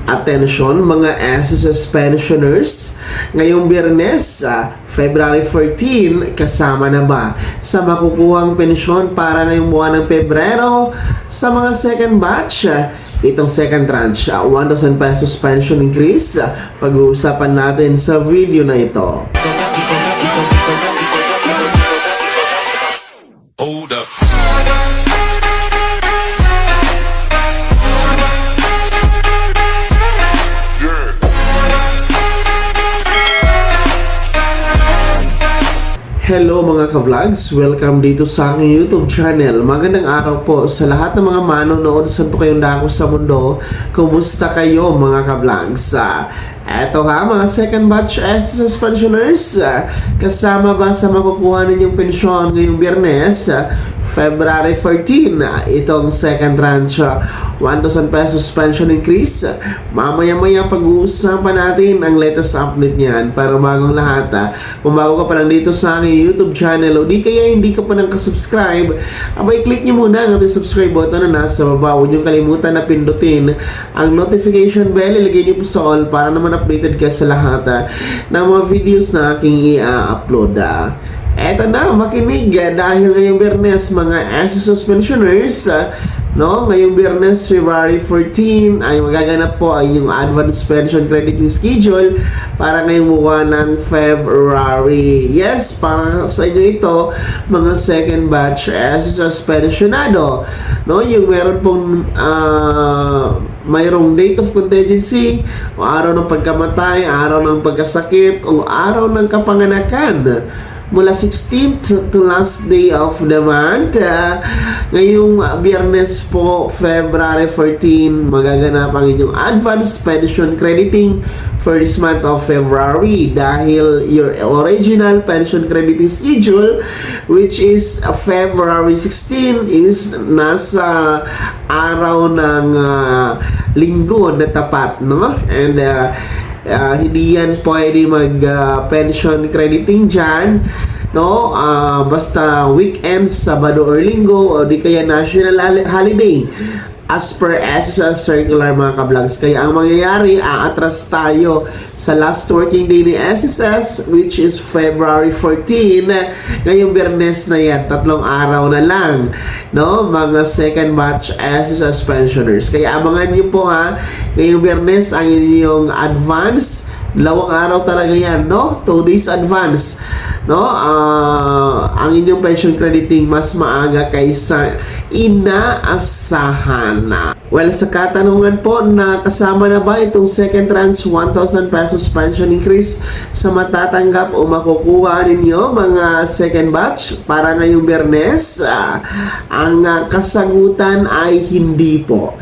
Attention mga SSS pensioners, ngayong Biyernes, February 14, kasama na ba sa makukuhang pensyon para ngayong buwan ng Pebrero sa mga second batch? Itong second tranche, 1,000 pesos pension increase, pag-uusapan natin sa video na ito. Hold up. Hello mga ka-vlogs! Welcome dito sa aking YouTube channel. Magandang araw po sa lahat ng mga manonood saan po kayong dako sa mundo. Kumusta kayo mga ka-vlogs? Eto mga second batch SSS pensioners, kasama ba sa makukuha ninyong pensyon ngayong Biyernes, February 14, itong second tranche, 1,000 pesos pension increase. Mamaya-maya pag-uusapan natin ang latest update niyan. Para bagong lahat, kung bago ka pa lang dito sa aking YouTube channel o di kaya hindi ka pa nang kasubscribe, abay click nyo muna ang ating subscribe button na nasa baba. Huwag nyo kalimutan na pindutin ang notification bell, ilagay nyo po sa all para naman updated ka sa lahat ng mga videos na aking i-upload. Eto na, makinig dahil ngayong Biyernes mga SSS pensioners, ngayong Biyernes, February 14 ay magaganap po ay yung advance pension crediting schedule para ngayong buwan ng February. Yes, para sa inyo ito mga second batch SSS pensionado, yung meron pong mayroong date of contingency, o araw ng pagkamatay, araw ng pagkasakit, o araw ng kapanganakan mula 16th to last day of the month. Ngayong Biyernes po, February 14, magaganap ang inyong advanced pension crediting for this month of February dahil your original pension crediting schedule, which is February 16, is nasa araw ng linggo na tapat, and hindi yan pwede mag-pension crediting dyan, basta weekends, Sabado or Linggo, o di kaya national holiday as per SSS circular mga ka-vlogs. Kaya ang mangyayari, aatras tayo sa last working day ni SSS, which is February 14. Ngayong Biyernes na yan, 3 araw na lang, mga second batch SSS pensioners. Kaya abangan nyo po ngayong Biyernes ang inyong advance. 2 araw talaga yan, 2 days advance, ang inyong pension crediting mas maaga kaysa inaasahan. Well, sa katanungan po na kasama na ba itong second tranche 1,000 pesos pension increase sa matatanggap o makukuha ninyo mga second batch para ngayong Biyernes, ang kasagutan ay hindi po.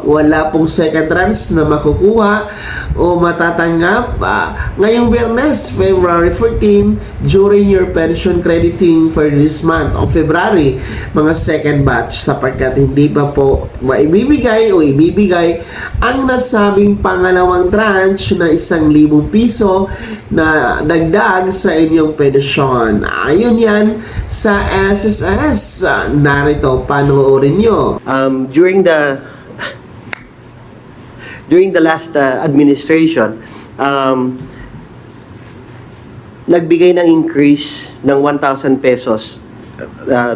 Wala pong second tranche na makukuha o matatanggap ngayong Biyernes, February 14, during your pension crediting for this month of February, mga second batch, sapagkat hindi pa po maibibigay o ibibigay ang nasabing pangalawang tranche na 1,000 piso na dagdag sa inyong pensyon. Ayon yan sa SSS. Narito, panoorin nyo. During the last administration, nagbigay ng increase ng 1,000 pesos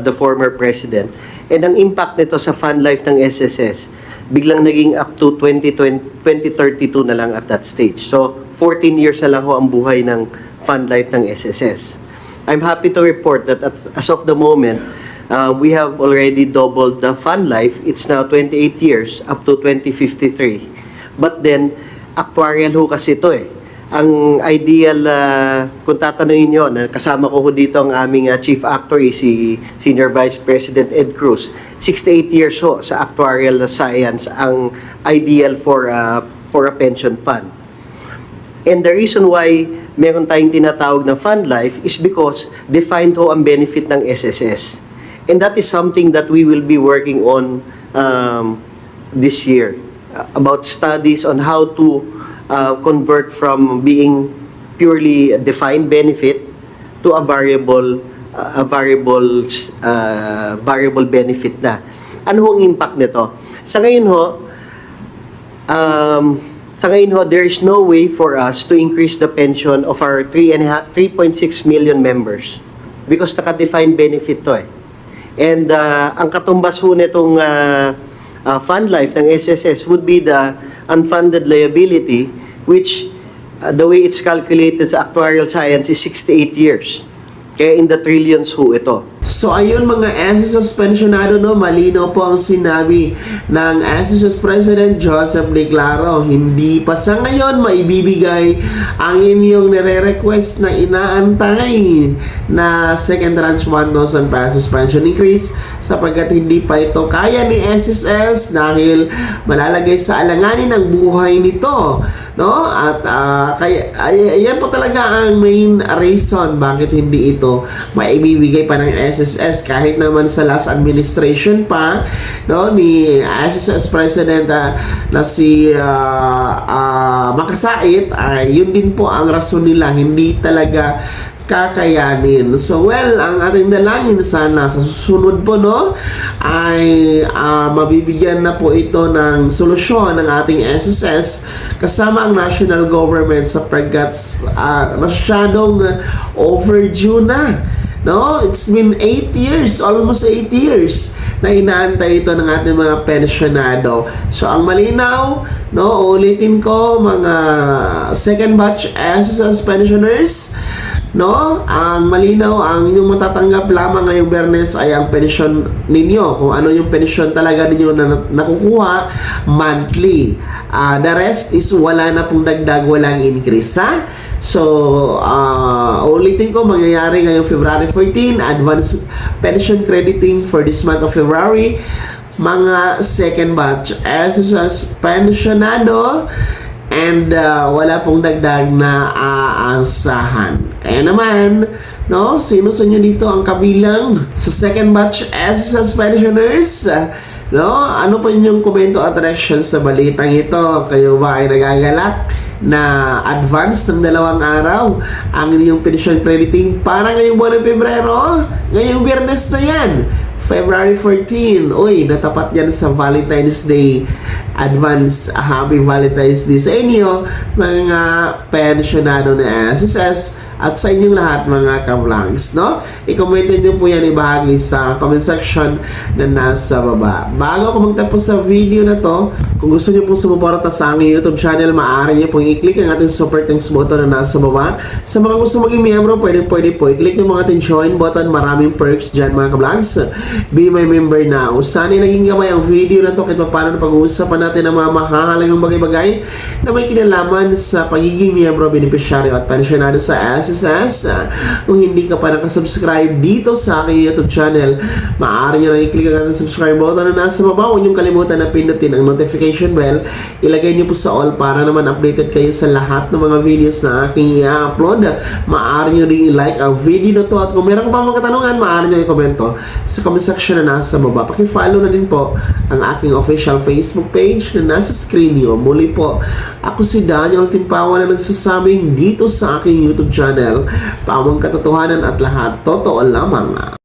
the former president. And ang impact nito sa fund life ng SSS, biglang naging up to 2032 na lang at that stage. So, 14 years na lang ho ang buhay ng fund life ng SSS. I'm happy to report that as of the moment, we have already doubled the fund life. It's now 28 years up to 2053. But then, actuarial ho kasi ito Ang ideal, kung tatanungin nyo, kasama ko dito ang aming chief actuary, si Senior Vice President Ed Cruz. 68 years ho sa actuarial science ang ideal for a pension fund. And the reason why meron tayong tinatawag na fund life is because defined ho ang benefit ng SSS. And that is something that we will be working on this year. About studies on how to convert from being purely a defined benefit to a variable benefit na. Ano ang impact nito? Sa ngayon ho, Sa ngayon ho, there is no way for us to increase the pension of our 3.6 million members because naka-defined benefit to eh. And ang katumbas ho nitong fund life ng SSS would be the unfunded liability, which the way it's calculated sa actuarial science is 68 years. Kaya in the trillions ho ito. So ayun mga SSS pensionado, no, malinaw po ang sinabi ng SSS President Joseph De Claro, hindi pa sa ngayon maibibigay ang inyong nire-request na inaantay na second tranche 1,000 pesos pension increase sapagkat hindi pa ito kaya ni SSS dahil malalagay sa alanganin ang buhay nito, no? At ayan po talaga ang main reason bakit hindi ito maibibigay pa ng SSS kahit naman sa last administration pa, no, ni SSS President na si Makasait, yun din po ang rason nila, hindi talaga kakayanin. So well, ang ating dalangin sana sa susunod po, no, ay mabibigyan na po ito ng solusyon ng ating SSS kasama ang national government sapagkat masyadong overdue na. No, it's been 8 years, almost 8 years na inaantay ito ng ating mga pensionado. So ang malinaw, no, ulitin ko mga second batch SSS pensioners, no, ang malinaw, ang inyong matatanggap lamang ngayong Biyernes ay ang pensyon ninyo, kung ano yung pensyon talaga ninyo na nakukuha monthly. The rest is wala na pong dagdag, walang increase, ha? So, ulitin ko, mangyayari ngayong February 14, advance pension crediting for this month of February. Mga second batch SSS pensionado, and wala pong dagdag na aasahan. Kaya naman, no, sino sa inyo dito ang kabilang sa second batch SSS pensioners? No, ano po inyong komento at reaction sa balitang ito? Kayo ba ay nagagalak na advance ng 2 araw ang inyong pension crediting para ngayong buwan ng Pebrero? Ngayong Biyernes na yan, February 14. Uy, natapat yan sa Valentine's Day. Advance Happy Valentine's Day sa inyo, mga pensionado na SSS, at sa inyong lahat mga ka-vlogs, no? I-comment nyo po yan, ibahagi sa comment section na nasa baba. Bago ako magtapos sa video na to, kung gusto nyo pong sumuporta sa aking YouTube channel, maaari nyo pong i-click ang ating super thanks button na nasa baba. Sa mga gusto maging miyembro, pwede po i-click yung mga ating join button. Maraming perks dyan mga ka-vlogs. Be my member now. Sana naging gamay ang video na to kahit paano na pag-uusapan natin ang mga mahahalagang bagay-bagay na may kinalaman sa pagiging miyembro, beneficiaryo at pensionado sa SSS. Kung hindi ka pa nakasubscribe dito sa aking YouTube channel, maaari nyo na i-click ang ating subscribe button na nasa baba. Huwag nyo kalimutan na pindutin ang notification bell. Ilagay nyo po sa all para naman updated kayo sa lahat ng mga videos na aking i-upload. Maaari nyo rin i-like ang video na to, at kung meron pa mga katanungan, maaari nyo i-komento sa comment section na nasa baba. Paki-follow na din po ang aking official Facebook page na nasa screen nyo. Muli po, ako si Daniel Timpawan na nagsasabing dito sa aking YouTube channel, pamang katotohanan at lahat totoo lamang.